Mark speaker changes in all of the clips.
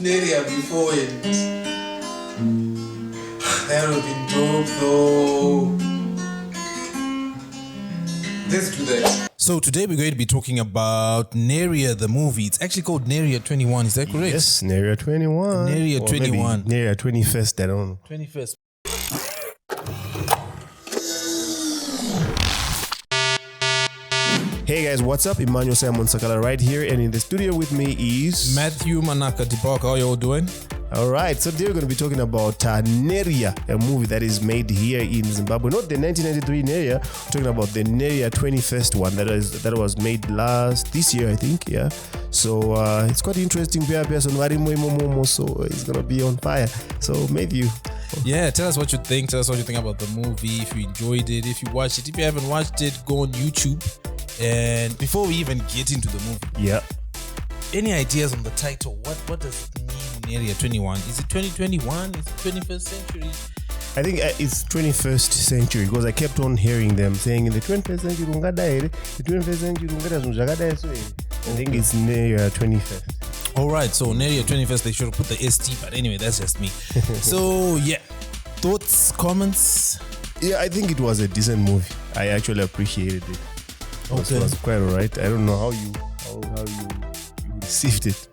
Speaker 1: Neria before it. That would have been dope though. Let's do that.
Speaker 2: So today we're going to be talking about Neria, the movie. It's actually called Neria 21, is that correct?
Speaker 3: Yes, Neria 21.
Speaker 2: Neria
Speaker 3: Or
Speaker 2: 21.
Speaker 3: maybe Neria 21st, I don't know.
Speaker 2: 21st.
Speaker 3: Hey guys, what's up? Emmanuel Simon Sakala right here, and in the studio with me is...
Speaker 2: Matthew Manaka Dibaka, how you all doing?
Speaker 3: Alright, so today we're going to be talking about Neria, a movie that is made here in Zimbabwe. Not the 1993 Neria, we're talking about the Neria 21st one that was made this year, I think, yeah. So it's quite interesting. vaPiyason, so it's going to be on fire. So Matthew...
Speaker 2: Yeah, tell us what you think. Tell us what you think about the movie, if you enjoyed it, if you watched it. If you haven't watched it, go on YouTube. And before we even get into the movie,
Speaker 3: yeah,
Speaker 2: any ideas on the title? What does it mean, Neria 21? Is it 2021? Is it 21st century?
Speaker 3: I think it's 21st century because I kept on hearing them saying in the 21st century, the 21st century, I think it's Neria 21st.
Speaker 2: Alright, so Neria 21st, they should have put the ST, but anyway, that's just me. So, yeah. Thoughts, comments?
Speaker 3: Yeah, I think it was a decent movie. I actually appreciated it.
Speaker 2: Okay.
Speaker 3: It was quite alright. I don't know how you received it.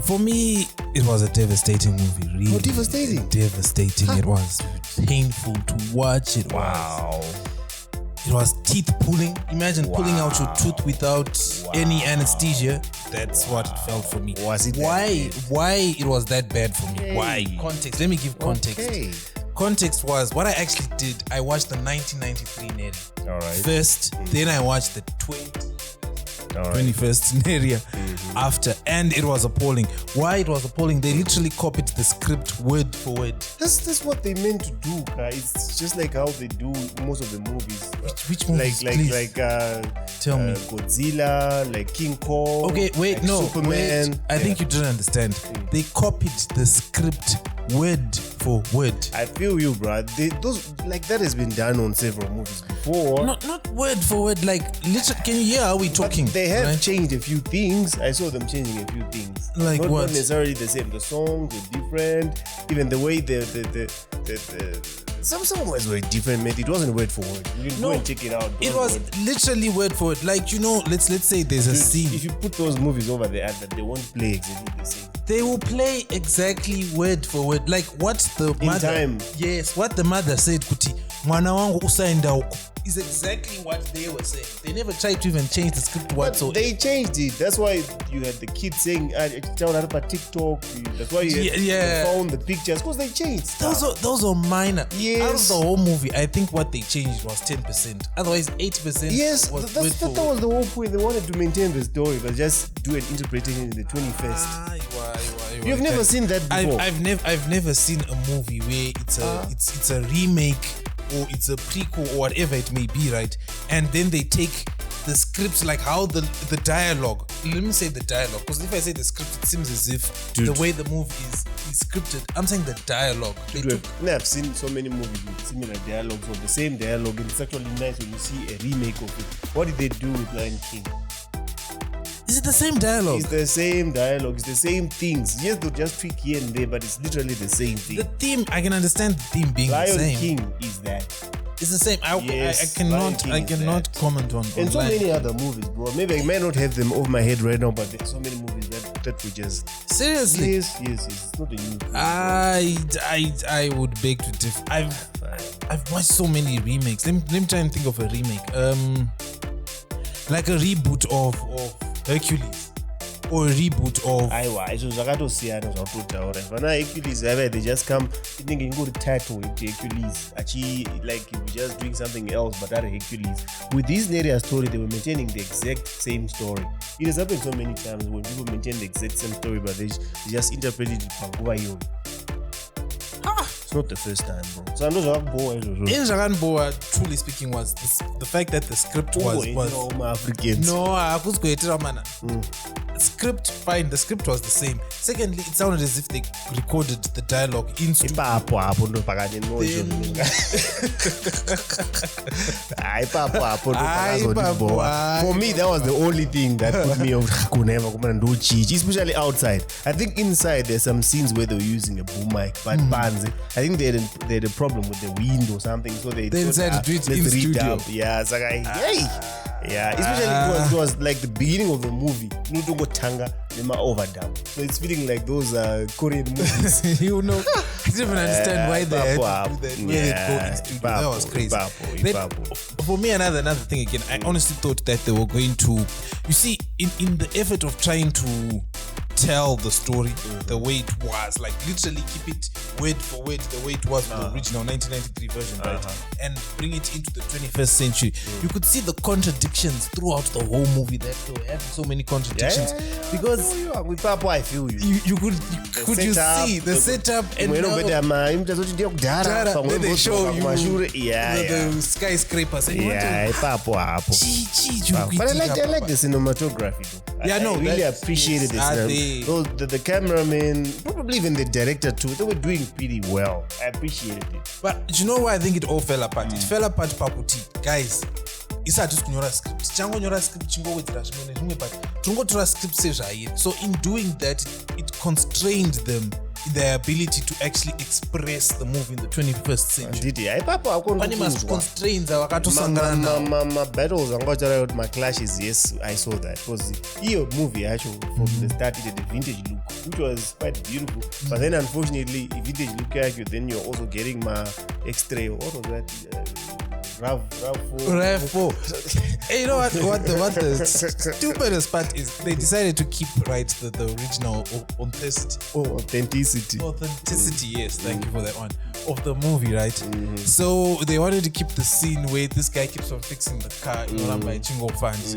Speaker 2: For me, it was a devastating movie. Really,
Speaker 3: devastating?
Speaker 2: Devastating. It was painful to watch. It was teeth pulling. Imagine pulling out your tooth without any anesthesia. That's what it felt for me.
Speaker 3: Was it
Speaker 2: why it was that bad for me?
Speaker 3: Okay.
Speaker 2: Why? Context. Let me give context.
Speaker 3: Okay.
Speaker 2: Context was what I actually did. I watched the 1993 Neria
Speaker 3: Alright.
Speaker 2: first, then I watched the 21st Neria after, and it was appalling. Why it was appalling? They literally copied the script word for word.
Speaker 3: That's what they meant to do, guys. It's just like how they do most of the movies.
Speaker 2: Which movies? Tell me.
Speaker 3: Godzilla, like King Kong.
Speaker 2: Okay, wait,
Speaker 3: like
Speaker 2: no,
Speaker 3: Superman.
Speaker 2: wait. I think you didn't understand. They copied the script word for word.
Speaker 3: I feel you, bro. That has been done on several movies before.
Speaker 2: Not word for word. Like, literally, can you hear how we talking?
Speaker 3: But they have
Speaker 2: right?
Speaker 3: changed a few things. I saw them changing a few things.
Speaker 2: Like
Speaker 3: not
Speaker 2: what?
Speaker 3: Not necessarily the same. The songs were different. Even the way some songs were different, mate. It wasn't word for word. You can go and check it out.
Speaker 2: It was literally word for word. Like, let's say there's a scene.
Speaker 3: If you put those movies over the ad, they won't play exactly the same.
Speaker 2: They will play exactly word for word. Like what the mother.
Speaker 3: Time.
Speaker 2: Yes, what the mother said, Kuti, mwana wangu usaenda huko, is exactly what they were saying. They never tried to even change the script whatsoever.
Speaker 3: They changed it. That's why you had the kids saying, TikTok. That's why you found the pictures, because they changed stuff.
Speaker 2: Those are minor.
Speaker 3: Yes.
Speaker 2: Out of the whole movie, I think what they changed was 10%. Otherwise, 80%
Speaker 3: yes,
Speaker 2: was
Speaker 3: that was the whole point. They wanted to maintain the story, but just do an interpretation in the 21st. You've never seen that before.
Speaker 2: I've never seen a movie where it's a remake or it's a prequel or whatever it may be, right? And then they take the scripts, like how the dialogue. Let me say the dialogue, because if I say the script, it seems as if the way the movie is scripted. I'm saying the dialogue.
Speaker 3: I've seen so many movies with similar dialogues or the same dialogue, and it's actually nice when you see a remake of it. What did they do with Lion King?
Speaker 2: Is it the same dialogue?
Speaker 3: It's the same dialogue. It's the same things. Yes, they'll just tweak here and there, but it's literally the same thing.
Speaker 2: The theme, I can understand the theme being
Speaker 3: Lion
Speaker 2: the same.
Speaker 3: King is that.
Speaker 2: It's the same. I cannot comment on.
Speaker 3: And so many other movies, bro. Maybe I might not have them over my head right now, but there's so many movies that we just
Speaker 2: seriously.
Speaker 3: Yes. It's not a new movie.
Speaker 2: I would beg to differ. I've watched so many remakes. Let me try and think of a remake. Like a reboot of Hercules. Or a reboot of
Speaker 3: Hercules, they just come thinking good title with Hercules. Actually, like you just doing something else, but that Hercules. With this Neria story, they were maintaining the exact same story. It has happened so many times when people maintain the exact same story, but they just interpreted it over you. It's not the first time, bro. So I'm not
Speaker 2: Boa, truly speaking, was the fact that the script was
Speaker 3: Africans.
Speaker 2: No, I was going to Script, fine, the script was the same. Secondly, it sounded as if they recorded the dialogue in studio.
Speaker 3: Ipapo ndo pakati nojo. For me, that was the only thing that put me off. Especially outside. I think inside there's some scenes where they were using a boom mic, but bands, I think they had a problem with the wind or something, so they
Speaker 2: decided to do it in studio.
Speaker 3: Yeah, it's like, hey. Yeah, especially it was like the beginning of the movie. Tanga, overdub. So it's feeling like those Korean movies.
Speaker 2: You know, I didn't even understand why they had to do that. Where they go in studio. That was crazy. Then, for me, another thing again, I honestly thought that they were going to, you see, in the effort of trying to tell the story the way it was, like literally keep it word for word the way it was in the original 1993 version, right? And bring it into the 21st century. You could see the contradictions throughout the whole movie. That they were having so many contradictions because
Speaker 3: I feel you.
Speaker 2: You could see the setup and then they show you the skyscrapers and
Speaker 3: but I like the cinematography though. I really appreciated this. The cameraman, probably even the director too, they were doing pretty well. I appreciated it.
Speaker 2: But you know why I think it all fell apart? It fell apart pakuti, guys. Isati kunyora script. Changonyora script chingowedzera zvimwe nezvimwe but tingotora script sezvairi. So in doing that, it constrained them in their ability to actually express the movie in the 21st century. Pani mas constraints avakatosangana
Speaker 3: my battles and my clashes. Yes, I saw that because the movie actually from the start it had a vintage look, which was quite beautiful. But then unfortunately, vintage look then you're also getting my extra. What was that?
Speaker 2: RAV4. Hey, you know what the stupidest part is? They decided to keep the original authenticity. Yes, thank you for that one of the movie, right? So they wanted to keep the scene where this guy keeps on fixing the car, by Chingo fans.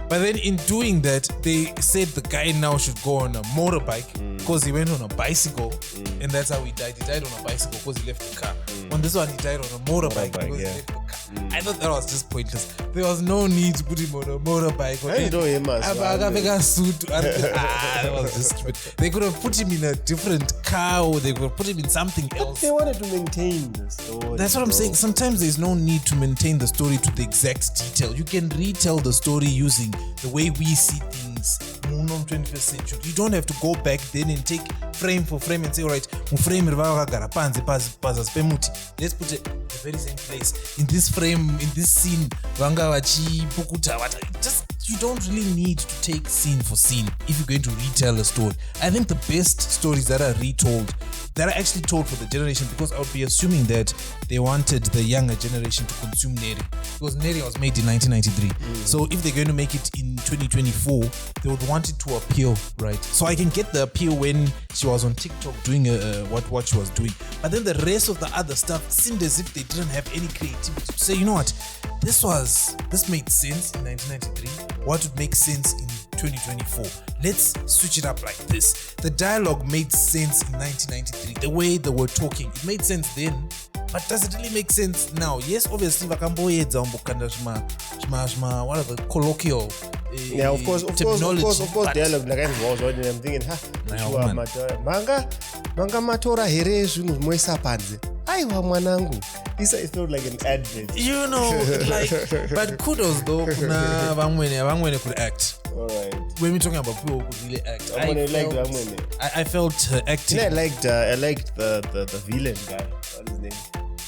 Speaker 2: But then in doing that, they said the guy now should go on a motorbike because he went on a bicycle, and that's how he died. He died on a bicycle because he left the car. On this one, he died on a motorbike because he left the car. I thought that was just pointless. There was no need to put him on a motorbike.
Speaker 3: I know him as well.
Speaker 2: Suit. That was just stupid. They could have put him in a different car or they could have put him in something else.
Speaker 3: They wanted to maintain the story.
Speaker 2: That's what I'm saying. Sometimes there's no need to maintain the story to the exact detail. You can retell the story using the way we see things in the 21st century. You don't have to go back then and take frame for frame and say, all right, let's put it in the very same place. In this frame, in this scene, just you don't really need to take scene for scene if you're going to retell a story. I think the best stories that are retold, that are actually told for the generation, because I would be assuming that they wanted the younger generation to consume Neria, because Neria was made in 1993. So if they're going to make it in 2024, they would want it to appeal, right? So I can get the appeal when she was on TikTok doing what she was doing. But then the rest of the other stuff seemed as if they didn't have any creativity to say, you know what, this made sense in 1993. What would make sense in 2024? Let's switch it up like this. The dialogue made sense in 1993. The way they were talking, it made sense then. But does it really make sense now? Yes, obviously, what are the colloquial
Speaker 3: of course, dialogue. Like I was watching, I'm thinking, manga matora here zvunhu moisa panze. Aiwa mwanangu. It felt like an advert.
Speaker 2: You know, like, but kudos though, kuna vamwene could act.
Speaker 3: Alright.
Speaker 2: When we're talking about people who could really act, I felt her acting.
Speaker 3: I liked the villain guy. What's his name?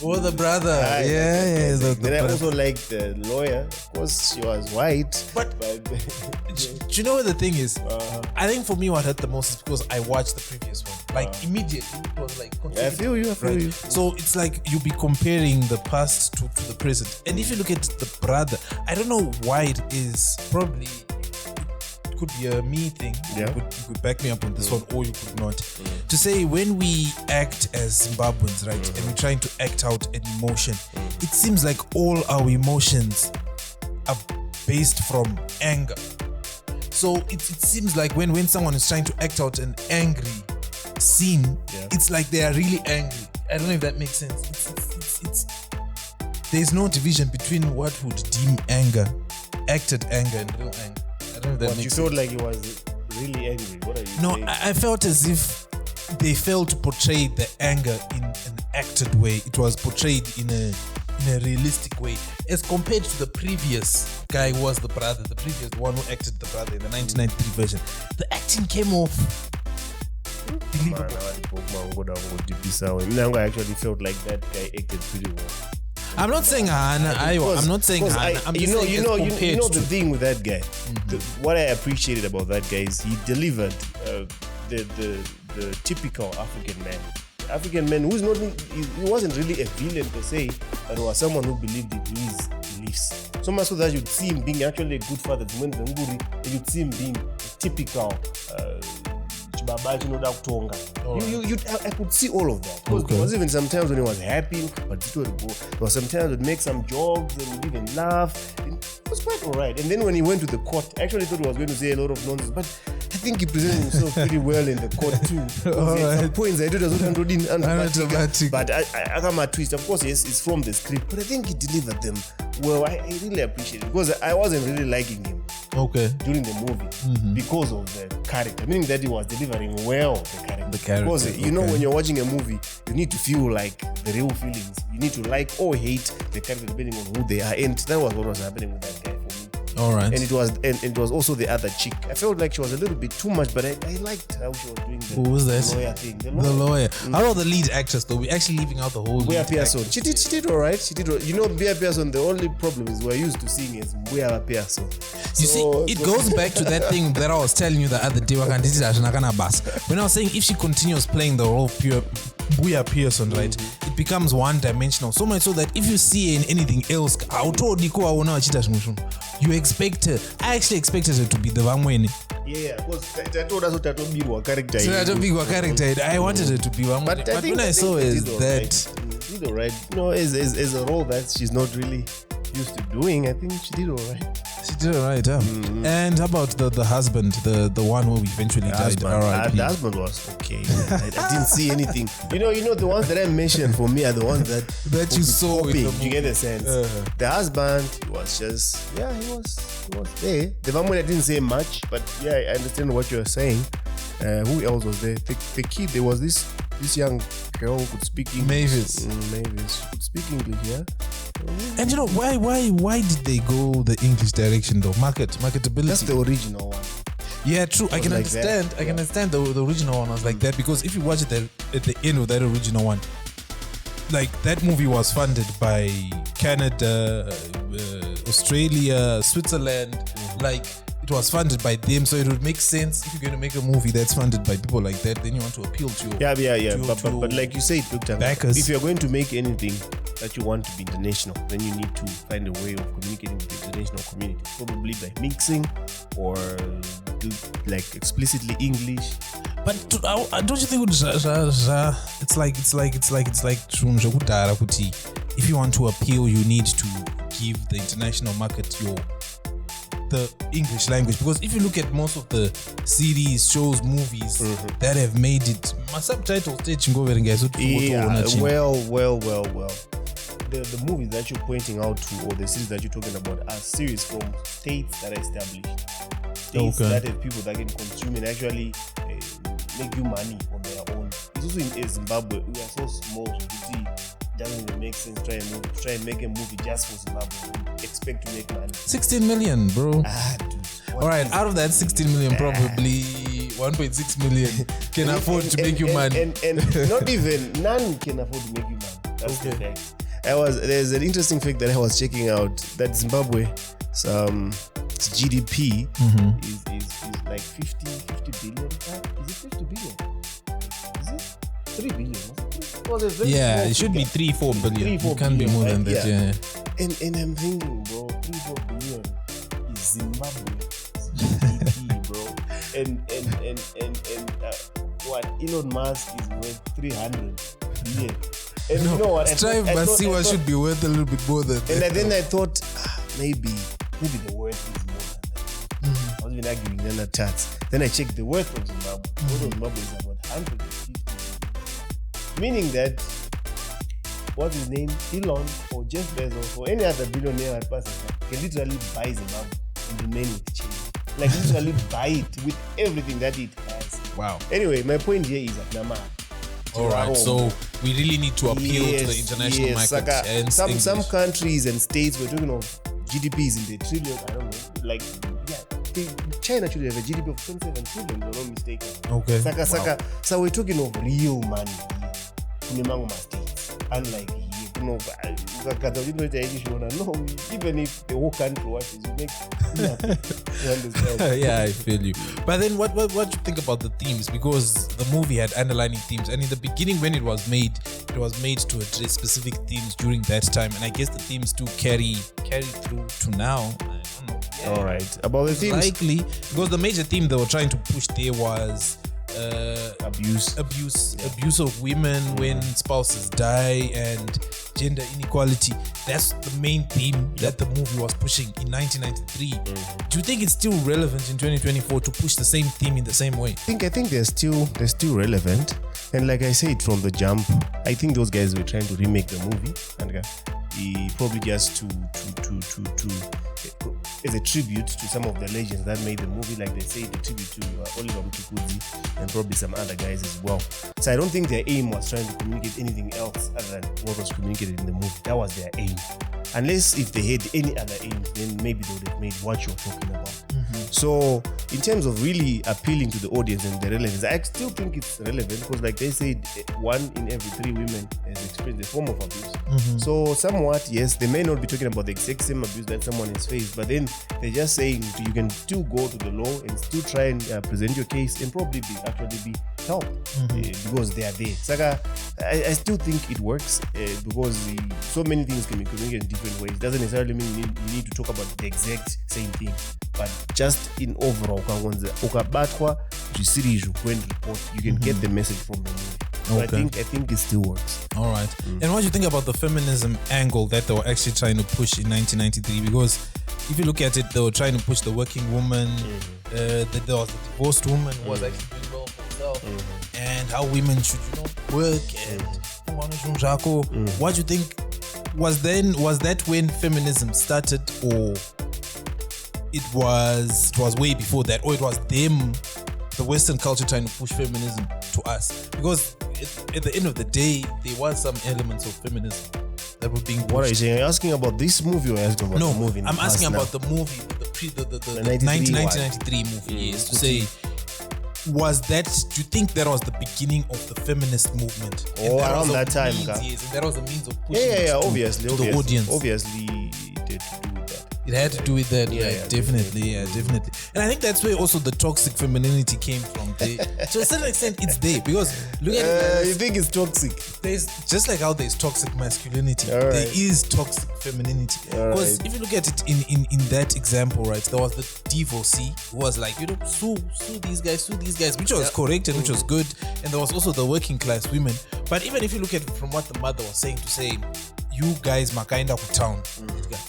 Speaker 2: Oh, the brother.
Speaker 3: Then I also liked the lawyer. Of course, she was white.
Speaker 2: But do you know what the thing is? I think for me, what hurt the most is because I watched the previous one. Like immediately, it was like.
Speaker 3: I feel you.
Speaker 2: So it's like you be comparing the past to the present. And if you look at the brother, I don't know why it is. Probably. Could be a me thing. You could back me up on this one, or you could not. To say when we act as Zimbabweans, right, and we're trying to act out an emotion, it seems like all our emotions are based from anger. So it seems like when someone is trying to act out an angry scene, it's like they are really angry. I don't know if that makes sense. It's there's no division between what would deem anger, acted anger, and real anger. I don't know if that makes sense.
Speaker 3: You thought like it was really angry. What are you
Speaker 2: No,
Speaker 3: saying?
Speaker 2: I felt as if they failed to portray the anger in an acted way. It was portrayed in a realistic way, as compared to the previous guy who was the brother, the previous one who acted the brother in the 1993 version. The acting came off believable.
Speaker 3: I actually felt like that guy acted pretty well.
Speaker 2: I'm not saying Hana. I'm not saying Hana. I'm just saying
Speaker 3: the thing with that guy. What I appreciated about that guy is he delivered the typical African man. African man who's not, he wasn't really a villain per se, but was someone who believed in his beliefs. So much so that you'd see him being actually a good father. You'd see him being a typical I could see all of that. There was even sometimes when he was happy, but there was sometimes he'd make some jokes and he'd even laugh. It was quite alright. And then when he went to the court, I actually thought he was going to say a lot of nonsense, but I think he presented himself pretty well in the court too. At some points I thought it was automatic, but I got my twist. Of course, yes, it's from the script, but I think he delivered them well. I really appreciate it because I wasn't really liking him during the movie because of the character, meaning that he was delivering well the character. Because you know, when you're watching a movie, you need to feel like the real feelings. You need to like or hate the character depending on who they are, and that was what was happening with that guy for me.
Speaker 2: All right.
Speaker 3: And it was also the other chick. I felt like she was a little bit too much, but I liked how she was doing
Speaker 2: Who was that?
Speaker 3: Lawyer thing.
Speaker 2: The lawyer. How about the lead actress though? We're actually leaving out the whole
Speaker 3: vaPiyason. She did all right. You know, vaPiyason, the only problem is we're used to seeing as vaPiyason.
Speaker 2: You see, it goes back to that thing that I was telling you the other day. When I was saying if she continues playing the role of vaPiyason, right, it becomes one-dimensional. So much so that if you see her in anything else, you expect her. I actually expected her to be the Vamwene.
Speaker 3: Yeah, because I told us to be a character.
Speaker 2: I wanted her to be one. But when I saw her that,
Speaker 3: she did alright. No, as a role that she's not really used to doing, I think she did alright.
Speaker 2: She did alright, yeah. And how about the husband, the one who eventually died?
Speaker 3: The husband was okay. I didn't see anything. You know, the ones that I mentioned for me are the ones that
Speaker 2: you saw.
Speaker 3: You get the sense. The husband was just he was there. The family didn't say much, but yeah, I understand what you're saying. Who else was there? The kid. There was this young girl who could speak English. Mavis could speak English, yeah.
Speaker 2: And you know why did they go the English direction though? Marketability.
Speaker 3: That's the original one.
Speaker 2: Yeah, true. I can understand. I can understand the original one was like that, because if you watch it at the end of that original one, like that movie was funded by Canada, Australia, Switzerland, like. It was funded by them, so it would make sense if you're going to make a movie that's funded by people like that. Then you want to appeal to
Speaker 3: but like you said,
Speaker 2: backers.
Speaker 3: If you're going to make anything that you want to be international, then you need to find a way of communicating with the international community, probably by mixing or do like explicitly English.
Speaker 2: But don't you think it's like if you want to appeal, you need to give the international market the English language? Because if you look at most of the series, shows, movies that have made it, my subtitles well. The movies that you're pointing out to, or the series that you're talking about, are series from states that are established, states that have people that can consume and actually make you money on their own. It's also in Zimbabwe. We are so small, so it doesn't even make sense try and make a movie just for Zimbabwe. Expect to make money. 16 million, bro. Dude. Alright, out of that 16 million, probably 1.6 million can afford to make you money. And not even, none can afford to make you money. That's the fact. There's an interesting fact that I was checking out, that Zimbabwe, its GDP is like 50 billion. Is it 50 billion? Is it 3 billion? Yeah, it should be 3-4 billion. It can't be more than that. Yeah. And I'm thinking, bro, 3-4 billion is Zimbabwe's GDP, bro. And what Elon Musk is worth 300 billion. And you know what? Masiwa should be worth a little bit more than that. And then I thought, maybe the worth is more than that. I was even arguing then at tax. Then I checked the worth of Zimbabwe. The worth of Zimbabwe is about 150 billion. Meaning that, what's his name? Elon or Jeff Bezos or any other billionaire person can literally buy Zimbabwe and remain with change.
Speaker 3: Like literally buy it with everything that it has.
Speaker 2: Wow.
Speaker 3: Anyway, my point here is that Nama.
Speaker 2: All right, so we really need to appeal to the international market. And
Speaker 3: some countries and states, we're talking of GDPs in the trillion. I don't know, like China should have a GDP of 27 trillion, if I'm not mistaken.
Speaker 2: Okay.
Speaker 3: So we're talking of real money here. In states, unlike here. No, even if the whole country watches, you make nothing. You understand?
Speaker 2: Yeah, I feel you. But then what do you think about the themes? Because the movie had underlining themes, and in the beginning when it was made to address specific themes during that time, and I guess the themes do carry through to now. I don't know. Yeah.
Speaker 3: All right. About the themes,
Speaker 2: likely because the major theme they were trying to push there was
Speaker 3: abuse
Speaker 2: of women when spouses die, and gender inequality. That's the main theme that the movie was pushing in 1993. Do you think it's still relevant in 2024 to push the same theme in the same way?
Speaker 3: I think they're still relevant, and like I said from the jump, I think those guys were trying to remake the movie, and probably just to as a tribute to some of the legends that made the movie, like they say, a tribute to Oliver Mutukudzi and probably some other guys as well. So I don't think their aim was trying to communicate anything else other than what was communicated in the movie. That was their aim. Unless if they had any other aims, then maybe they would have made what you're talking about. So in terms of really appealing to the audience and the relevance, I still think it's relevant because like they said, 1 in every 3 women has experienced a form of abuse. So somewhat, yes, they may not be talking about the exact same abuse that someone has faced, but then they're just saying you can still go to the law and still try and present your case and probably be helped because they are there. Saka, I still think it works because so many things can be communicated in different ways. It doesn't necessarily mean you need to talk about the exact same thing, but just in overall, you can get the message from the movie. So I think it still works.
Speaker 2: All right. And what do you think about the feminism angle that they were actually trying to push in 1993? Because if you look at it, they were trying to push the working woman, that there was the divorced woman who was actually doing well for herself, and how women should, work and what do you think? Was that when feminism started, or it was way before that, or it was them, the Western culture, trying to push feminism to us? Because at the end of the day, there was some elements of feminism that were being pushed.
Speaker 3: What are you saying? Are you asking about this movie or asking about the movie?
Speaker 2: I'm asking about the movie, the 1993 movie. Yes, to say, was that? Do you think that was the beginning of the feminist movement?
Speaker 3: Oh, around that time,
Speaker 2: yes, and that was a means of pushing
Speaker 3: obviously,
Speaker 2: the audience.
Speaker 3: Obviously, it did do with that.
Speaker 2: It had to do with that, definitely. And I think that's where also the toxic femininity came from. To a certain extent, it's there because look at it.
Speaker 3: You think it's toxic?
Speaker 2: There's just like how there's toxic masculinity, there is toxic femininity. Because if you look at it in that example, right, there was the divorcee who was like, sue these guys, which was correct and which was good. And there was also the working class women. But even if you look at it from what the mother was saying, to say, you guys makaenda ku town,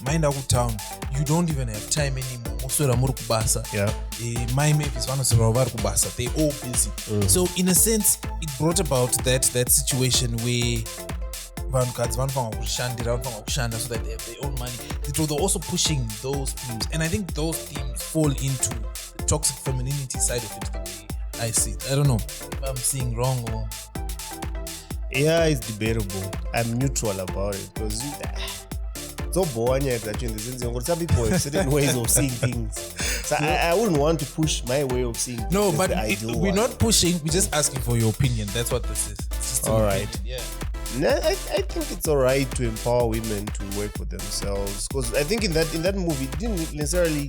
Speaker 2: maenda ku town, you don't even have time anymore. Muswera muri kubasa. My mates vanoswera vari kubasa. They're all busy. So in a sense, it brought about that situation where vanhukadzi vanofanga kushanda so that they have their own money. They were also pushing those themes, and I think those themes fall into the toxic femininity side of it, the way I see it. I don't know if I'm seeing wrong or...
Speaker 3: Yeah, it's debatable. I'm neutral about it because so boring that in the sense some people have certain ways of seeing things. So I wouldn't want to push my way of seeing things.
Speaker 2: No, but we're not pushing. We're just asking for your opinion. That's what this is. It's
Speaker 3: all right.
Speaker 2: Opinion. Yeah.
Speaker 3: No, I think it's alright to empower women to work for themselves, because I think in that movie it didn't necessarily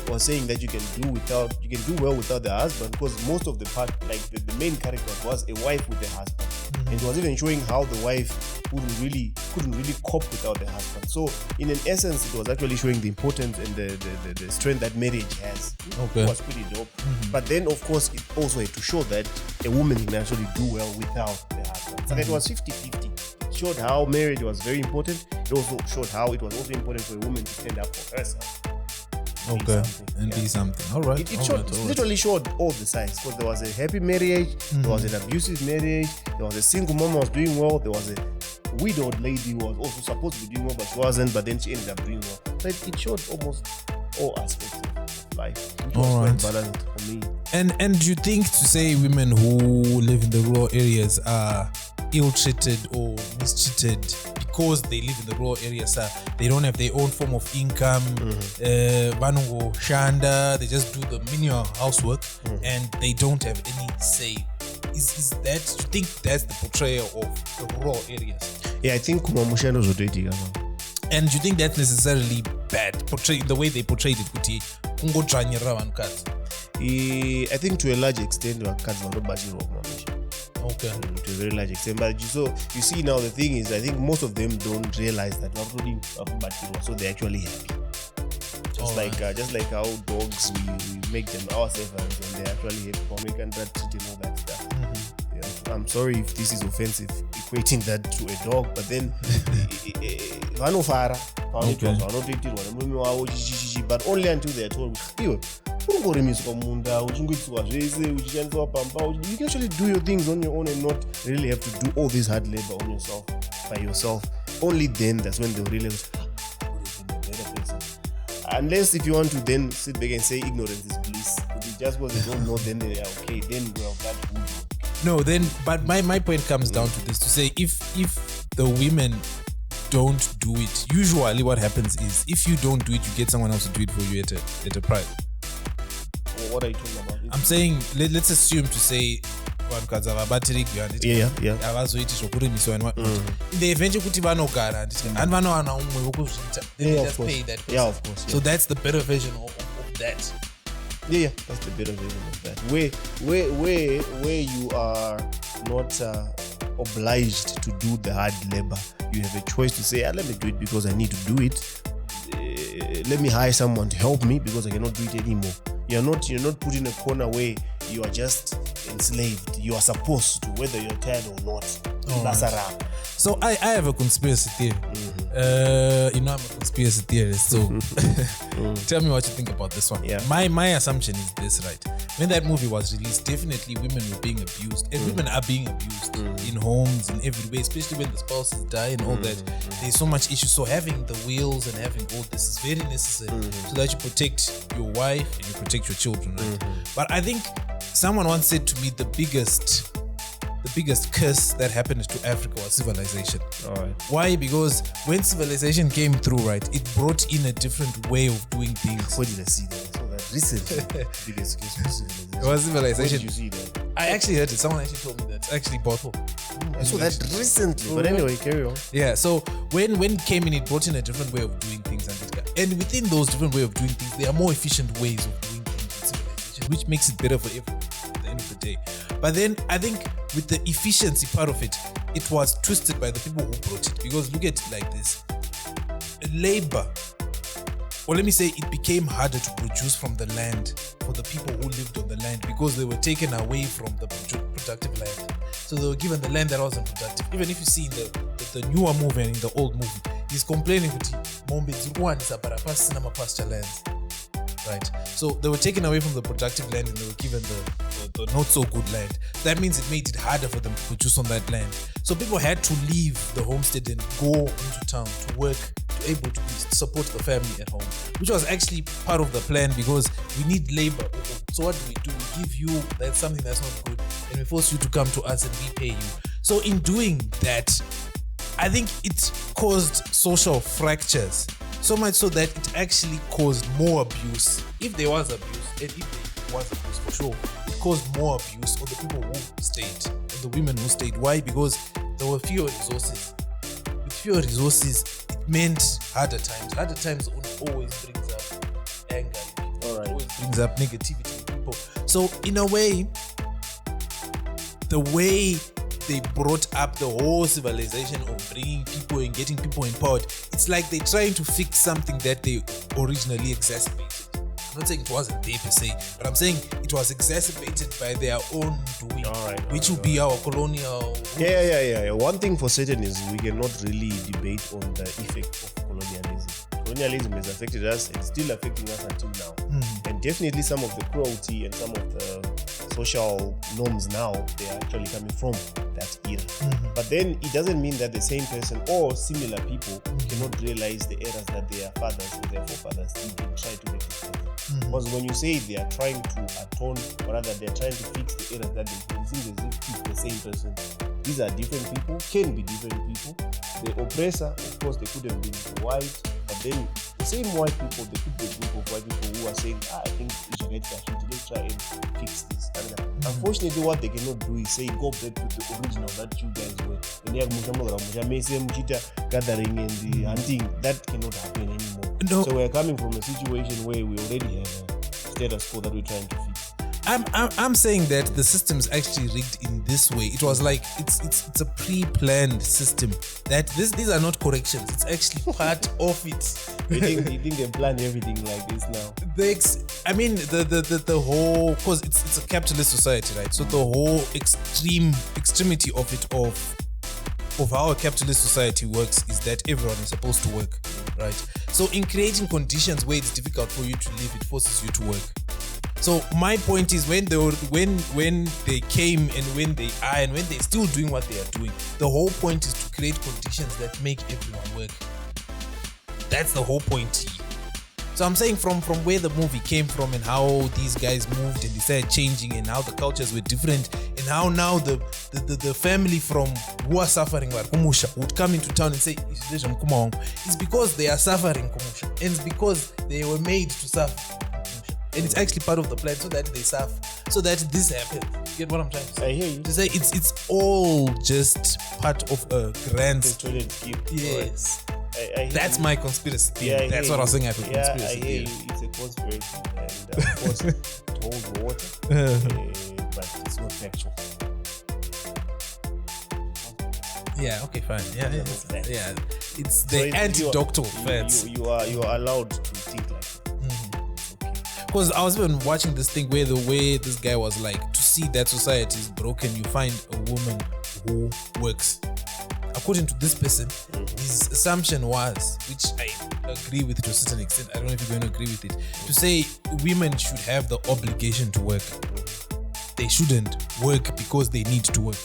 Speaker 3: was saying that you can do well without the husband, because most of the part, like the main character was a wife with a husband, and it was even showing how the wife couldn't really cope without the husband. So in an essence, it was actually showing the importance and the strength that marriage has.
Speaker 2: Okay.
Speaker 3: It was pretty dope. But then of course it also had to show that a woman can actually do well without the husband. So it was 50-50. It showed how marriage was very important. It also showed how it was also important for a woman to stand up for herself.
Speaker 2: Be something. All right.
Speaker 3: It literally showed all the sides, because there was a happy marriage, there was an abusive marriage, there was a single mom who was doing well, there was a widowed lady who was also supposed to be doing well but she wasn't, but then she ended up doing well. So it showed almost all aspects of life. life, which was quite balanced for me.
Speaker 2: And do you think to say women who live in the rural areas are ill-treated or mistreated because they live in the rural areas, they don't have their own form of income, vanongo shanda, they just do the menial housework, and they don't have any say? Is that, do you think that's the portrayal of the rural areas?
Speaker 3: Yeah, I think kumamushano zotoitika.
Speaker 2: And do you think that's necessarily bad, the way they portrayed it? Kuti kungodzvanyirira vanhukadzi?
Speaker 3: I think to a large extent vakadzi vanobatirwa kumamisha.
Speaker 2: Okay.
Speaker 3: To a very large extent. But so you see now the thing is, I think most of them don't realize that so they're actually happy. Just like how dogs, we make them our servants and they're actually happy for making that treat and all that stuff. Yeah, I'm sorry if this is offensive, equating that to a dog, but then vanofara, but only until they're told, you can actually do your things on your own and not really have to do all this hard labor on yourself, by yourself. Only then that's when they'll realize, unless if you want to then sit back and say ignorance is bliss, just because they don't know, then they are okay, then well, that would.
Speaker 2: No, then, but my point comes down to this, to say if the women don't do it, usually what happens is if you don't do it, you get someone else to do it for you at a price.
Speaker 3: What are you talking about?
Speaker 2: I'm saying let's assume to say vanhukadzi havabatiriki havazoiti zvokuremiswa in the event yekuti vanogara handi vanowana umwe wokuzviita, then they just pay that person.
Speaker 3: Yeah, of course.
Speaker 2: So that's the better version of that.
Speaker 3: Yeah, that's the better version of that. Where you are not obliged to do the hard labor, you have a choice to say, let me do it because I need to do it. Let me hire someone to help me because I cannot do it anymore. You're not put in a corner where you are just enslaved. You are supposed to, whether you're tired or not. That's a wrap.
Speaker 2: So I have a conspiracy theory. I'm a conspiracy theorist, so tell me what you think about this one.
Speaker 3: Yeah.
Speaker 2: My assumption is this, right? When that movie was released, definitely women were being abused, and women are being abused in homes, in every way, especially when the spouses die and all that. There's so much issue. So having the wills and having all this is very necessary so that you protect your wife and you protect your children, right? But I think someone once said to me the biggest curse that happened to Africa was civilization.
Speaker 3: All right.
Speaker 2: Why? Because when civilization came through, right, it brought in a different way of doing things.
Speaker 3: Where did I see that? I saw that recently. Biggest case was civilization.
Speaker 2: It was civilization.
Speaker 3: Where did you see that?
Speaker 2: I actually heard it. Someone actually told me that. It's actually Bothell.
Speaker 3: I saw that recently. But anyway, carry on.
Speaker 2: Yeah, so when it came in, it brought in a different way of doing things. And within those different way of doing things, there are more efficient ways of doing things in civilization, which makes it better for everyone at the end of the day. But then I think with the efficiency part of it, it was twisted by the people who brought it. Because look at it like this. Labor, or let me say it became harder to produce from the land for the people who lived on the land because they were taken away from the productive land. So they were given the land that wasn't productive. Even if you see in the newer movie and in the old movie, he's complaining with Mombe Zirwan pasture lands. Right, so they were taken away from the productive land and they were given the not so good land. That means it made it harder for them to produce on that land. So people had to leave the homestead and go into town to work, to able to support the family at home, which was actually part of the plan because we need labor. So what do? We give you that's something that's not good, and we force you to come to us and we pay you. So in doing that, I think it caused social fractures. So much so that it actually caused more abuse. If there was abuse, and if there was abuse for sure, it caused more abuse on the people who stayed, on the women who stayed. Why? Because there were fewer resources. With fewer resources, it meant harder times. Harder times always brings up anger. It always brings up negativity in people. So in a way, the way they brought up the whole civilization of bringing people and getting people empowered, it's like they're trying to fix something that they originally exacerbated. I'm not saying it wasn't there per se, but I'm saying it was exacerbated by their own doing, which will be our colonial.
Speaker 3: Yeah. One thing for certain is we cannot really debate on the effect of colonialism. Colonialism has affected us and still affecting us until now. And definitely some of the cruelty and some of the social norms now, they are actually coming from that era. But then it doesn't mean that the same person or similar people cannot realize the errors that their fathers or their forefathers did and try to rectify. Because when you say they are trying to atone, or rather they're trying to fix the errors that they did, it seems as if it's the same person. These are different people, can be different people. The oppressor, of course, they could have been white, but then the same white people, they could be a group of white people who are saying, I think we should get that, let's try and fix this. Unfortunately, what they cannot do is say, go back to the original that you guys were. Gathering and the hunting, that cannot happen anymore.
Speaker 2: No.
Speaker 3: So we're coming from a situation where we already have a status quo that we're trying to fix.
Speaker 2: I'm saying that the system's actually rigged in this way. It was like it's a pre-planned system. That these are not corrections. It's actually part of it.
Speaker 3: You think they plan everything like this now?
Speaker 2: The whole, because it's a capitalist society, right? So the whole extremity of it of how a capitalist society works is that everyone is supposed to work, right? So in creating conditions where it's difficult for you to live, it forces you to work. So my point is when they came and when they are and when they're still doing what they are doing, the whole point is to create conditions that make everyone work. That's the whole point here. So I'm saying from where the movie came from and how these guys moved and they started changing and how the cultures were different and how now the family from who are suffering would come into town and say it's because they are suffering and it's because they were made to suffer. And it's actually part of the plan so that they suffer, so that this happens. You get what I'm trying to say?
Speaker 3: I hear you.
Speaker 2: To say it's all just part of a grand
Speaker 3: scheme.
Speaker 2: Yes.
Speaker 3: I
Speaker 2: That's
Speaker 3: you.
Speaker 2: my conspiracy theory.
Speaker 3: Yeah,
Speaker 2: That's what I was saying. I have a conspiracy
Speaker 3: I hear
Speaker 2: theory.
Speaker 3: you. It's a conspiracy, and of course, it holds water, but it's not factual.
Speaker 2: Yeah. Okay. Fine. Yeah. It's the
Speaker 3: So
Speaker 2: anti-doctor facts.
Speaker 3: You are allowed to think like that.
Speaker 2: Because I was even watching this thing where the way this guy was like, to see that society is broken, you find a woman who works. According to this person, his assumption was, which I agree with to a certain extent, I don't know if you're going to agree with it, to say women should have the obligation to work. They shouldn't work because they need to work.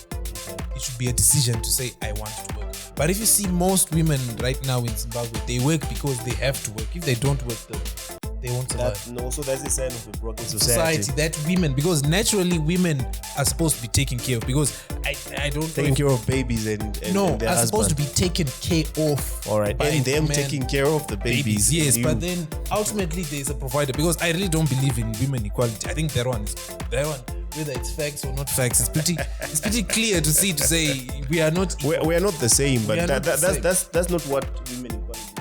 Speaker 2: It should be a decision to say, I want to work. But if you see most women right now in Zimbabwe, they work because they have to work. If they don't work, they won't survive.
Speaker 3: So that's the sign of a broken society.
Speaker 2: That women, because naturally women are supposed to be taken care of, because I don't
Speaker 3: taking care of babies and their
Speaker 2: are
Speaker 3: husband.
Speaker 2: supposed to be taken care of.
Speaker 3: All right, and them
Speaker 2: men.
Speaker 3: taking care of the babies.
Speaker 2: Yes, but then ultimately there's a provider, because I really don't believe in women equality. I think that one, whether it's facts or not facts, it's pretty clear to say we are not.
Speaker 3: We are not the same, but that's not what women equality.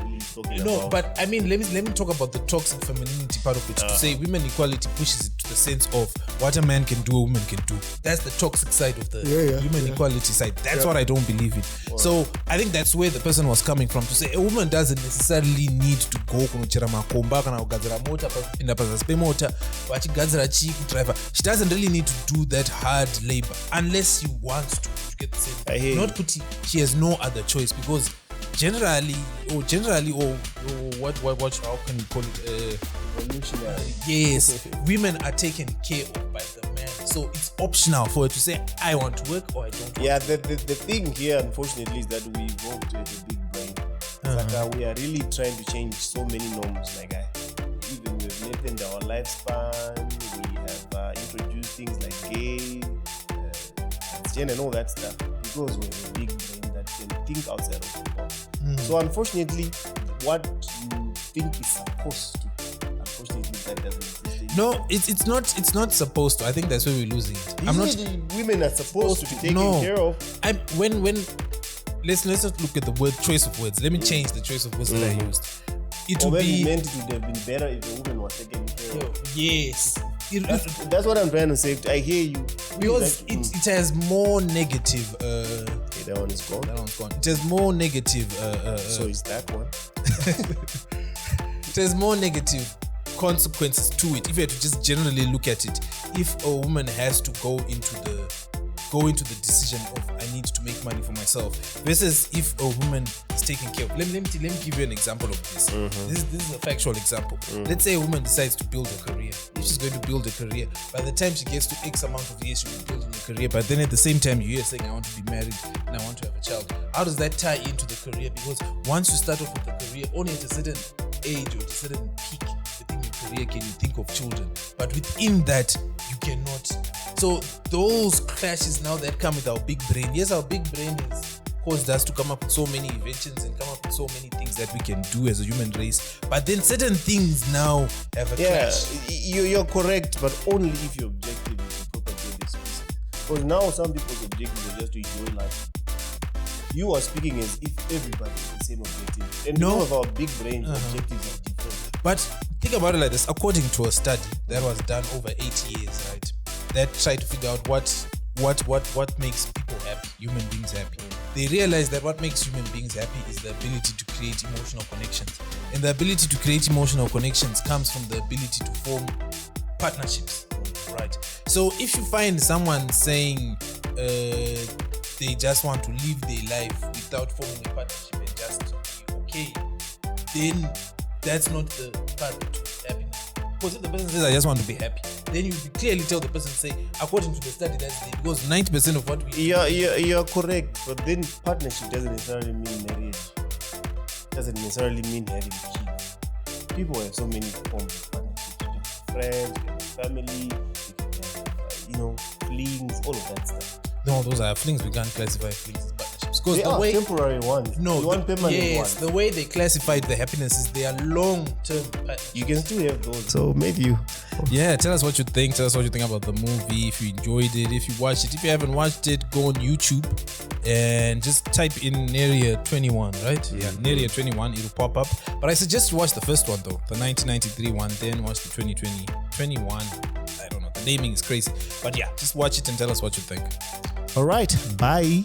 Speaker 2: No, but I mean, let me talk about the toxic femininity part of it. To say women equality pushes it to the sense of what a man can do, a woman can do. That's the toxic side of the women equality side. That's what I don't believe in. Right. So I think that's where the person was coming from, to say a woman doesn't necessarily need to go kunochera makomba kana kugadzira mota papinda pazasi pemota vachigadzira chii kudriver. She doesn't really need to do that hard labor unless she wants to get the same. Not put she has no other choice, because generally or what how can you call it,
Speaker 3: evolutionary.
Speaker 2: Yes, women are taken care of by the man, so it's optional for her to say I want to work or I don't want
Speaker 3: to work. The thing here, unfortunately, is that we evolved with a big brain. Like we are really trying to change so many norms. Like even we've lengthened our lifespan, we have introduced things like gay, transgender and all that stuff, because we have a big brain that can think outside of the box. So unfortunately, what you think is supposed to, unfortunately, that doesn't exist.
Speaker 2: No, it's not supposed to. I think that's where we're losing it.
Speaker 3: Women are supposed to be taken care of.
Speaker 2: When let's not look at the word choice of words. Let me change the choice of words that I used. It would be
Speaker 3: meant it would have been better if the woman was taken care of.
Speaker 2: Yes.
Speaker 3: That's what I'm trying to say. I hear you.
Speaker 2: Because it has more negative.
Speaker 3: Okay, that one is gone.
Speaker 2: That one's gone. It has more negative.
Speaker 3: So is that one?
Speaker 2: It has more negative consequences to it. If you had to just generally look at it, if a woman has to go into the decision of I need to make money for myself, versus if a woman is taking care of. Let me give you an example of this. This is a factual example. Let's say a woman decides to build a career. If she's going to build a career, by the time she gets to X amount of years, she'll be building a career. But then at the same time, you're saying I want to be married and I want to have a child. How does that tie into the career? Because once you start off with the career, only at a certain age or at a certain peak within your career can you think of children, but within that you cannot. So those clashes now that come with our big brain. Yes, our big brain has caused us to come up with so many inventions and come up with so many things that we can do as a human race. But then certain things now have a clash.
Speaker 3: You're correct, but only if your objective is to propagate this peace. Because now some people's objective is just to enjoy life. You are speaking as if everybody has the same objective. And
Speaker 2: No.
Speaker 3: because of our big brains, objectives are different.
Speaker 2: But think about it like this. According to a study that was done over 8 years, right? That tried to figure out what makes people happy, human beings happy. They realized that what makes human beings happy is the ability to create emotional connections. And the ability to create emotional connections comes from the ability to form partnerships, right? So if you find someone saying they just want to live their life without forming a partnership and just be okay, then that's not the path to happiness. Because if the person says, I just want to be happy, then you clearly tell the person, say, according to the study, that's it. Because 90% of what we
Speaker 3: You're correct, but then partnership doesn't necessarily mean marriage. Doesn't necessarily mean having kids. People have so many forms of partnerships. You can have friends, you can have family, you can have, flings, all of that stuff.
Speaker 2: No, those are flings. We can't classify flings as partnerships. Because
Speaker 3: They
Speaker 2: the
Speaker 3: are
Speaker 2: way
Speaker 3: temporary ones.
Speaker 2: no,
Speaker 3: you want permanent
Speaker 2: yes,
Speaker 3: ones.
Speaker 2: the way they classified the happiness is they are long-term partnerships.
Speaker 3: You can still have those. So maybe
Speaker 2: Yeah, tell us what you think. Tell us what you think about the movie. If you enjoyed it, if you watched it. If you haven't watched it, go on YouTube and just type in Neria 21, right? Yeah, Neria 21. It'll pop up. But I suggest you watch the first one though, the 1993 one. Then watch the 21. I don't know. The naming is crazy. But yeah, just watch it and tell us what you think.
Speaker 3: all right. Bye.